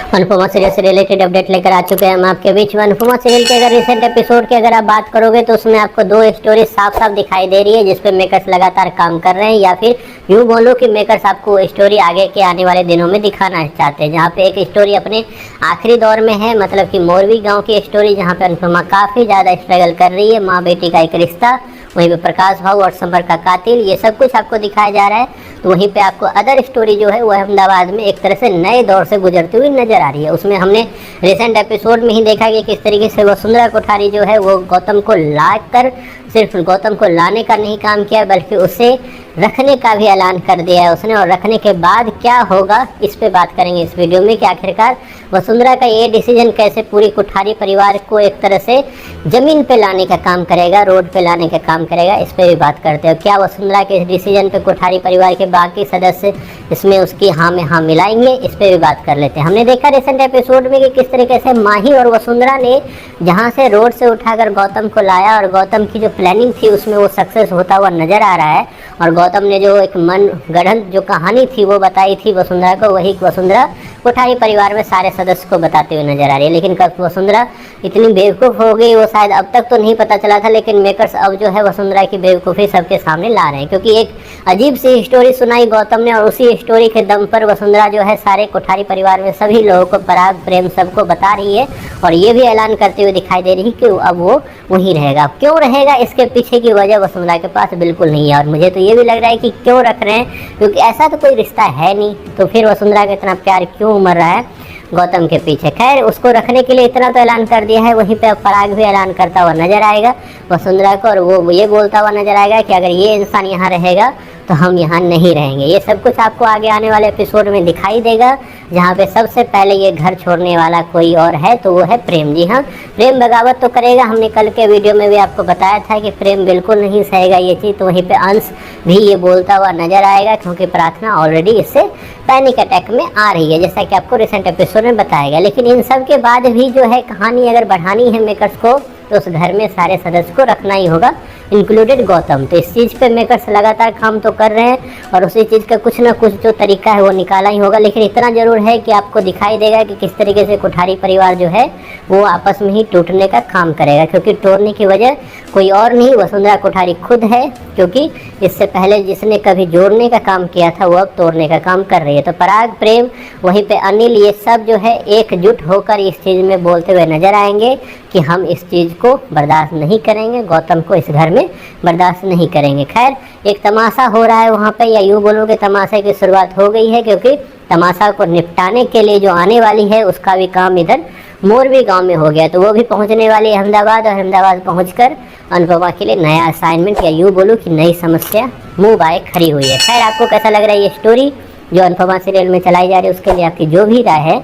Anupama serial से related update लेकर आ चुके हैं हम आपके बीच में। अनुपमा सीरियल के अगर रिसेंट एपिसोड की अगर आप बात करोगे तो उसमें आपको दो स्टोरी साफ साफ दिखाई दे रही है जिसपे मेकर्स लगातार काम कर रहे हैं, या फिर यूँ बोलो कि मेकर्स आपको स्टोरी आगे के आने वाले दिनों में दिखाना चाहते हैं। जहाँ पे एक स्टोरी अपने आखिरी दौर में है, मतलब कि मोरवी गाँव की स्टोरी, जहाँ पे अनुपमा काफ़ी ज़्यादा स्ट्रगल कर रही है, माँ बेटी का एक रिश्ता, वहीं पे प्रकाश भाव और समर का कातिल, ये सब कुछ आपको दिखाया जा रहा है। तो वहीं पे आपको अदर स्टोरी जो है वो अहमदाबाद में एक तरह से नए दौर से गुजरती हुई नजर आ रही है। उसमें हमने रिसेंट एपिसोड में ही देखा कि किस तरीके से वसुंधरा कोठारी जो है वो गौतम को ला कर सिर्फ गौतम को लाने का नहीं काम किया बल्कि उसे रखने का भी ऐलान कर दिया है उसने। और रखने के बाद क्या होगा इस पे बात करेंगे इस वीडियो में कि आखिरकार वसुंधरा का ये डिसीजन कैसे पूरी कोठारी परिवार को एक तरह से ज़मीन पे लाने का काम करेगा, रोड पे लाने का काम करेगा, इस पे भी बात करते हैं। क्या वसुंधरा के इस डिसीजन पे कोठारी परिवार के बाकी सदस्य इसमें उसकी हाँ में हाँ मिलाएंगे, इस पे भी बात कर लेते हैं। हमने देखा रिसेंट एपिसोड में कि किस तरीके से माही और वसुंधरा ने जहाँ से रोड से उठाकर गौतम को लाया और गौतम की जो प्लानिंग थी उसमें वो सक्सेस होता हुआ नजर आ रहा है। और गौतम ने जो एक मन गढ़ंत जो कहानी थी वो बताई थी वसुंधरा को, वही वसुंधरा कोठारी परिवार में सारे सदस्य को बताते हुए नजर आ रही है। लेकिन कब वसुंधरा इतनी बेवकूफ़ हो गई वो शायद अब तक तो नहीं पता चला था, लेकिन मेकर्स अब जो है वसुंधरा की बेवकूफ़ी सबके सामने ला रहे हैं, क्योंकि एक अजीब सी स्टोरी सुनाई गौतम ने और उसी स्टोरी के दम पर वसुंधरा जो है सारे कोठारी परिवार में सभी लोगों को पराग प्रेम सबको बता रही है और ये भी ऐलान करते हुए दिखाई दे रही है कि अब वो वहीं रहेगा। क्यों रहेगा इसके पीछे की वजह वसुंधरा के पास बिल्कुल नहीं है और मुझे तो ये भी लग रहा है कि क्यों रख रहे हैं, क्योंकि ऐसा तो कोई रिश्ता है नहीं, तो फिर वसुंधरा का इतना प्यार क्यों उमड़ रहा है गौतम के पीछे। खैर उसको रखने के लिए इतना तो ऐलान कर दिया है, वहीं पे पराग भी ऐलान करता हुआ नजर आएगा वसुंधरा को और वो ये बोलता हुआ नजर आएगा कि अगर ये इंसान यहाँ रहेगा तो हम यहाँ नहीं रहेंगे। ये सब कुछ आपको आगे आने वाले एपिसोड में दिखाई देगा, जहाँ पे सबसे पहले ये घर छोड़ने वाला कोई और है तो वो है प्रेम। जी हाँ, प्रेम बगावत तो करेगा, हमने कल के वीडियो में भी आपको बताया था कि प्रेम बिल्कुल नहीं सहेगा ये चीज़। तो वहीं पे अंश भी ये बोलता हुआ नजर आएगा, क्योंकि प्रार्थना ऑलरेडी इससे पैनिक अटैक में आ रही है, जैसा कि आपको रिसेंट एपिसोड में बताया गया। लेकिन इन सब के बाद भी जो है कहानी अगर बढ़ानी है मेकर्स को तो उस घर में सारे सदस्य को रखना ही होगा, इंक्लूडेड गौतम। तो इस चीज़ पे मेकर्स लगातार काम तो कर रहे हैं और उसी चीज़ का कुछ ना कुछ जो तरीका है वो निकाला ही होगा। लेकिन इतना ज़रूर है कि आपको दिखाई देगा कि किस तरीके से कोठारी परिवार जो है वो आपस में ही टूटने का काम करेगा, क्योंकि तोड़ने की वजह कोई और नहीं वसुंधरा कोठारी खुद है, क्योंकि इससे पहले जिसने कभी जोड़ने का काम किया था वो अब तोड़ने का काम कर रही है। तो पराग प्रेम वहीं पे अनिल ये सब जो है एकजुट होकर इस चीज़ में बोलते हुए नजर आएंगे कि हम इस चीज़ को बर्दाश्त नहीं करेंगे, गौतम को इस घर में बर्दाश्त नहीं करेंगे। खैर एक तमाशा हो रहा है वहाँ पे, या यूँ बोलो कि तमाशे की शुरुआत हो गई है, क्योंकि तमाशा को निपटाने के लिए जो आने वाली है उसका भी काम इधर मोरवी गांव में हो गया। तो वो भी पहुंचने वाली है अहमदाबाद और अहमदाबाद पहुंचकर अनुपमा के लिए नया असाइनमेंट या यूँ बोलो कि नई समस्या मुँह बाए खड़ी हुई है। खैर आपको कैसा लग रहा है ये स्टोरी जो अनुपमा सीरियल में चलाई जा रही है, उसके लिए आपकी जो भी राय है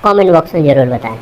कमेंट बॉक्स में ज़रूर बताएं।